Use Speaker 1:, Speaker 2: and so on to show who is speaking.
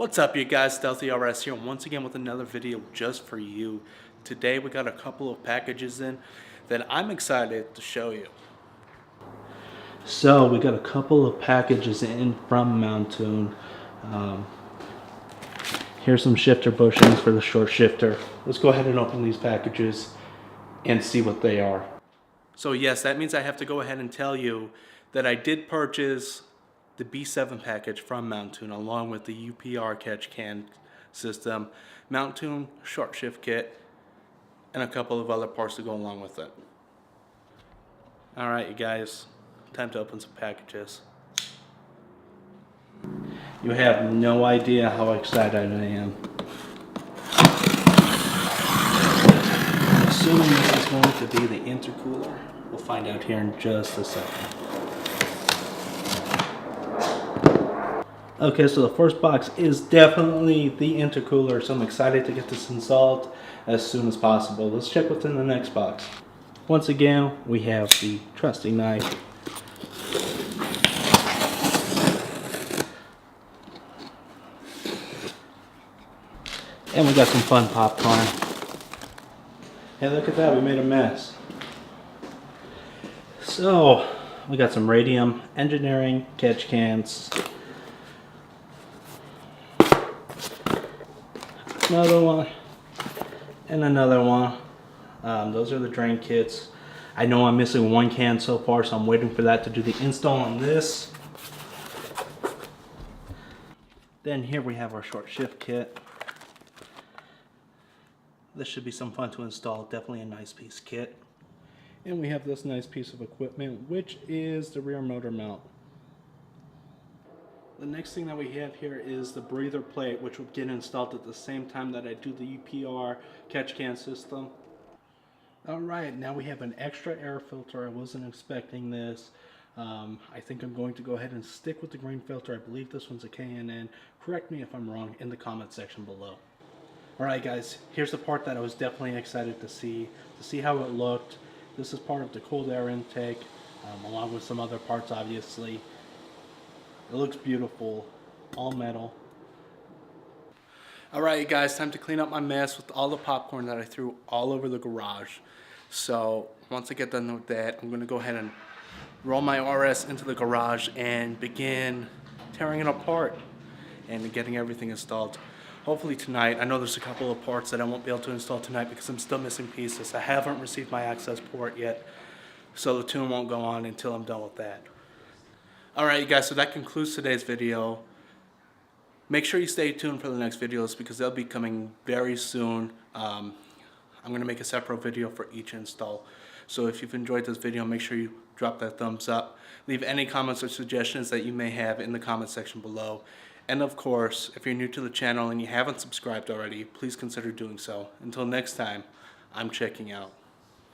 Speaker 1: What's up, you guys? Stealthy RS here, once again with another video just for you. Today we got a couple of packages in that I'm excited to show you. So we got a couple of packages in from Mountoon. Here's some shifter bushings for the short shifter. Let's go ahead and open these packages and see what they are. So yes, that means I have to go ahead and tell you that I did purchase the B7 package from Mountoon along with the UPR catch can system, Mountoon short shift kit, and a couple of other parts to go along with it. Alright, you guys, time to open some packages. You have no idea how excited I am. I'm assuming this is going to be the intercooler. We'll find out here in just a second. Okay, so the first box is definitely the intercooler, so I'm excited to get this installed as soon as possible. Let's check what's in the next box. Once again, we have the trusty knife. And we got some fun popcorn. Hey, look at that, we made a mess. So, we got some radium engineering catch cans. Another one and another one. Those are the drain kits. I know I'm missing one can so far, so I'm waiting for that to do the install on this. Then here we have our short shift kit. This should be some fun to install, definitely a nice piece of kit. And we have this nice piece of equipment, which is the rear motor mount. The next thing that we have here is the breather plate, which will get installed at the same time that I do the UPR catch can system. Alright, now we have an extra air filter. I wasn't expecting this. I think I'm going to go ahead and stick with the green filter. I believe this one's a K&N. Correct me if I'm wrong in the comment section below. Alright guys, here's the part that I was definitely excited to see how it looked. This is part of the cold air intake, along with some other parts obviously. It looks beautiful, all metal. Alright you guys, time to clean up my mess with all the popcorn that I threw all over the garage. So once I get done with that, I'm going to go ahead and roll my RS into the garage and begin tearing it apart and getting everything installed. Hopefully tonight. I know there's a couple of parts that I won't be able to install tonight because I'm still missing pieces. I haven't received my access port yet, so the tune won't go on until I'm done with that. Alright you guys, so that concludes today's video. Make sure you stay tuned for the next videos because they'll be coming very soon. I'm going to make a separate video for each install. So if you've enjoyed this video, make sure you drop that thumbs up. Leave any comments or suggestions that you may have in the comment section below. And of course, if you're new to the channel and you haven't subscribed already, please consider doing so. Until next time, I'm checking out.